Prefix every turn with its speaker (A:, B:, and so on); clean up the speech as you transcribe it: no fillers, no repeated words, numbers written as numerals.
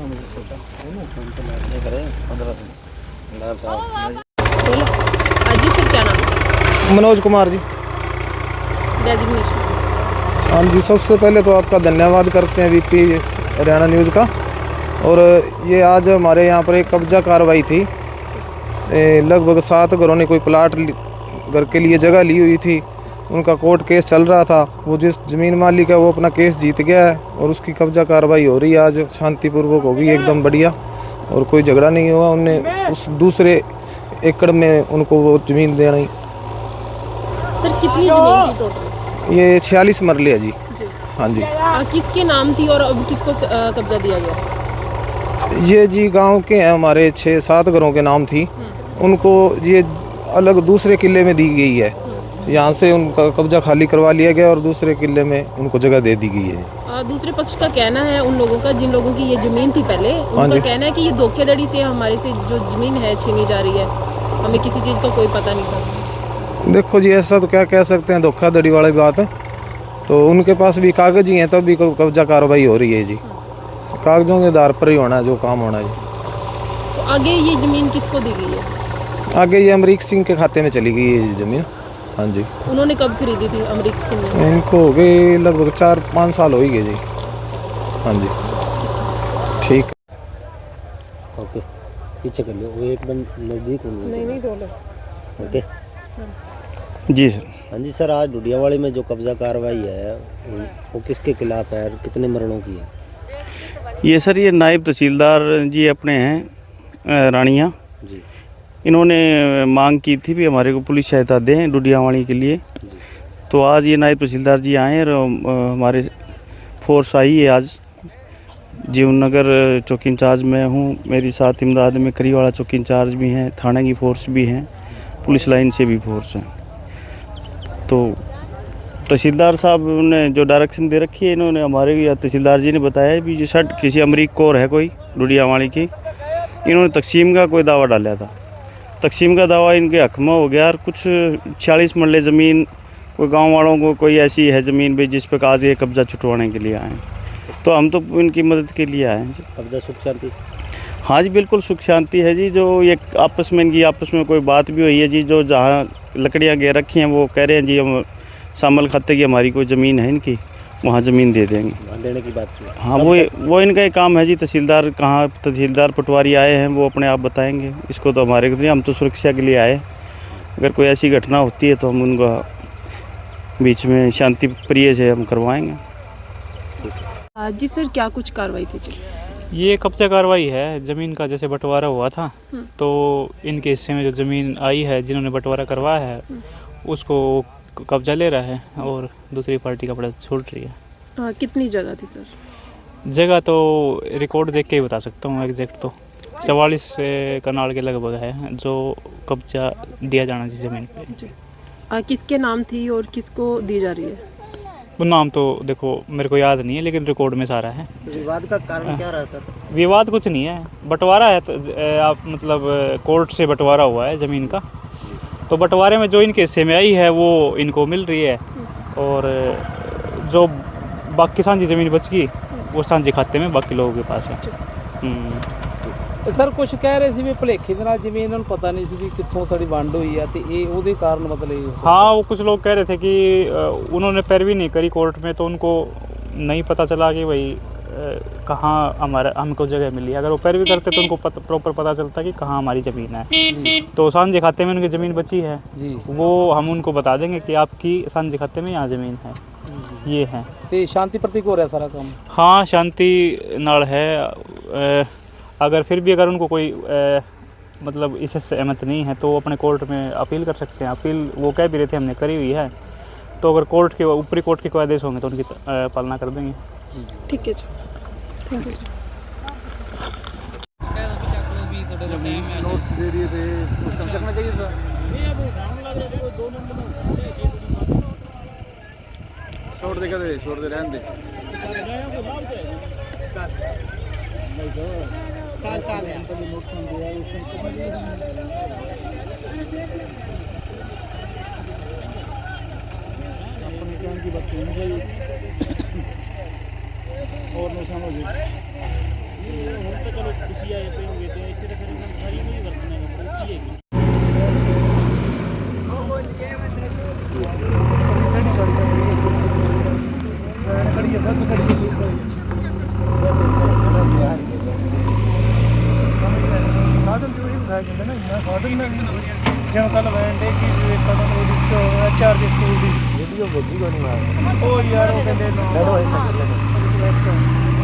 A: जी sir, क्या नाम है?
B: मनोज कुमार जी।
A: डेजिग्नेशन?
B: हाँ जी, सबसे पहले तो आपका धन्यवाद करते हैं वीपी हरियाणा न्यूज़ का। और ये आज हमारे यहाँ पर एक कब्जा कार्रवाई थी। लगभग 7 घरों ने कोई प्लाट घर के लिए जगह ली हुई थी। उनका कोर्ट केस चल रहा था। वो जिस ज़मीन मालिक है वो अपना केस जीत गया है और उसकी कब्जा कार्रवाई हो रही है। आज शांतिपूर्वक होगी, एकदम बढ़िया, और कोई झगड़ा नहीं हुआ। उनने उस दूसरे एकड़ में उनको वो ज़मीन देनी।
A: सर कितनी जमीन थी टोटल?
B: ये 46 मरले है जी। हाँ जी।
A: किसके नाम थी और अब किसको कब्जा दिया गया?
B: ये जी गांव के हैं, हमारे 6-7 घरों के नाम थी। उनको ये अलग दूसरे किले में दी गई है। यहाँ से उनका कब्जा खाली करवा लिया गया और दूसरे किले में उनको जगह दे दी गई है।
A: दूसरे पक्ष का कहना है, उन लोगों का जिन लोगों की ये ज़मीन थी पहले, उनका कहना है कि ये धोखाधड़ी से हमारे से जो ज़मीन है छीनी जा रही है, हमें किसी चीज़ का कोई पता नहीं था।
B: देखो जी, ऐसा तो क्या कह सकते हैं, धोखाधड़ी वाली बात है। तो उनके पास भी कागज़ ही हैं, तब भी कब्जा कार्रवाई हो रही है जी। कागज़ों के आधार पर ही होना है जो काम होना है जी।
A: तो आगे ये ज़मीन किसको दी गई है?
B: आगे ये अमरीक सिंह के खाते में चली गई है ये ज़मीन। हाँ जी।
A: उन्होंने कब खरीदी थी अमरीक सिंह ने?
B: इनको हो गए लगभग 4-5 साल हो ही गए जी। हाँ जी, ठीक।
C: ओके, पीछे कर लो, वो एकदम नज़दीक हो।
A: नहीं बोलो।
C: ओके
D: जी सर।
C: हाँ जी सर, आज डुडियावाड़ी में जो कब्जा कार्रवाई है वो किसके खिलाफ है और कितने मरणों की है?
D: ये सर, ये नायब तहसीलदार जी अपने हैं रानिया
C: जी।
D: इन्होंने मांग की थी भी हमारे को पुलिस सहायता दें डुडियावाड़ी के लिए। तो आज ये नायब तहसीलदार जी आए और हमारे फोर्स आई है आज। जीवनगर चौकी इंचार्ज में हूँ, मेरी साथ इमदाद में करीवाड़ा चौकी इंचार्ज भी हैं, थाने की फोर्स भी हैं, पुलिस लाइन से भी फोर्स हैं। तो तहसीलदार साहब ने जो डायरेक्शन दे रखी है, इन्होंने हमारे तहसीलदार जी ने बताया भी ये शर्ट किसी अमरीक कौर है कोई डुडियावाड़ी की, इन्होंने तकसीम का कोई दावा डाला था। तकसीम का दावा इनके हक में हो गया और कुछ 46 मरले ज़मीन कोई गांव वालों को कोई ऐसी है ज़मीन भी जिस पर आज ये कब्ज़ा छुटवाने के लिए आए हैं। तो हम तो इनकी मदद के लिए आए हैं जी।
C: कब्जा सुख शांति?
D: हाँ जी, बिल्कुल सुख शांति है जी। जो ये आपस में कोई बात भी हुई है जी, जो जहाँ लकड़ियाँ गे रखी हैं वो कह रहे हैं जी हम शामिल खाते की हमारी कोई ज़मीन है इनकी, वहाँ ज़मीन दे देंगे,
C: वहाँ देने की बात की।
D: हाँ, वो इनका एक काम है जी। तहसीलदार पटवारी आए हैं, वो अपने आप बताएंगे इसको। तो हमारे को नहीं, हम तो सुरक्षा के लिए आए। अगर कोई ऐसी घटना होती है तो हम उनका बीच में शांति प्रिय से हम करवाएंगे।
A: जी सर, क्या कुछ कार्रवाई थी जी?
E: ये कब्जा कार्रवाई है ज़मीन का। जैसे बंटवारा हुआ था तो इनके हिस्से में जो ज़मीन आई है, जिन्होंने बंटवारा करवाया है उसको कब्जा ले रहा है और दूसरी पार्टी कपड़ा छोड़ रही है।
A: कितनी जगह थी सर?
E: जगह तो रिकॉर्ड देख के ही बता सकता हूँ एग्जैक्ट। तो 44 कनाल के लगभग है जो कब्जा दिया जाना चाहिए ज़मीन पे।
A: किसके नाम थी और किसको दी जा रही है?
E: वो नाम तो देखो मेरे को याद नहीं है, लेकिन रिकॉर्ड में सारा है।
C: विवाद का कारण क्या रहा सर?
E: विवाद कुछ नहीं है, बंटवारा है। तो आप मतलब कोर्ट से बंटवारा हुआ है ज़मीन का, तो बंटवारे में जो इनके हिस्से में आई है वो इनको मिल रही है, और जो बाकी सांझी ज़मीन बच गई वो सांझे खाते में बाकी लोगों के पास है।
F: सर कुछ कह रहे थे भी भुलेखे ਦੇ ਨਾਲ ਜਿਵੇਂ ਇਹਨਾਂ ਨੂੰ ਪਤਾ ਨਹੀਂ ਸੀ ਵੀ ਕਿੱਥੋਂ ਸਾਡੀ ਵੰਡ ਹੋਈ ਆ ਤੇ ਇਹ ਉਹਦੇ ਕਾਰਨ मतलब।
E: हाँ, वो कुछ लोग कह रहे थे कि उन्होंने पैरवी नहीं करी कोर्ट में, तो उनको नहीं पता चला कि भाई कहाँ हमको जगह मिली। अगर वो पैरवी करते तो उनको प्रॉपर पता चलता कि कहाँ हमारी ज़मीन है। तो सांझे खाते में उनकी ज़मीन बची है
F: जी,
E: वो हम उनको बता देंगे कि आपकी सांझे खाते में यहाँ ज़मीन है, ये है।
F: ਤੇ शांति प्रतीक हो रहा सारा काम?
E: हाँ, शांति नाल है। अगर फिर भी अगर उनको कोई मतलब इससे सहमत नहीं है तो वो अपने कोर्ट में अपील कर सकते हैं। अपील वो कह भी रहे थे हमने करी हुई है, तो अगर कोर्ट के ऊपरी कोर्ट के कोई आदेश होंगे तो उनकी पालना कर देंगे।
A: ठीक है जी, थैंक यू जी।
B: छोड़ दे रहने दे। और
D: ਹੁਣ ਤਾਂ ਚਲੋ ਤੁਸੀਂ ਆਏ ਪਏ ਹੋਗੇ ਤੇ ਇੱਥੇ ਤਾਂ ਫਿਰ ਇਹਨਾਂ ਨੂੰ ਸਾਰੀਆਂ ਨੂੰ ਹੀ ਵਰਤਣਾ ਹੈ ਪੁਲਿਸ ਹੀ ਹੈਗੀ।
G: ਸਾਧਨ ਜੋ ਇਹ ਵਿਖਾਇਆ ਜਾਂਦਾ ਨਾ ਇੰਨਾ ਸਾਧਨ ਨਾ ਜਿਵੇਂ ਕੱਲ ਵੈਨ ਡੇ ਕੀ ਕਦਮ ਉਹਦੀ ਚਾਰਜ ਸਕੂਲ ਦੀ
C: वीडियो भेजी को नहीं मार
G: ਉਹ ਯਾਰ ਉਹ ਕਹਿੰਦੇ
C: चलो ऐसा कर लेना।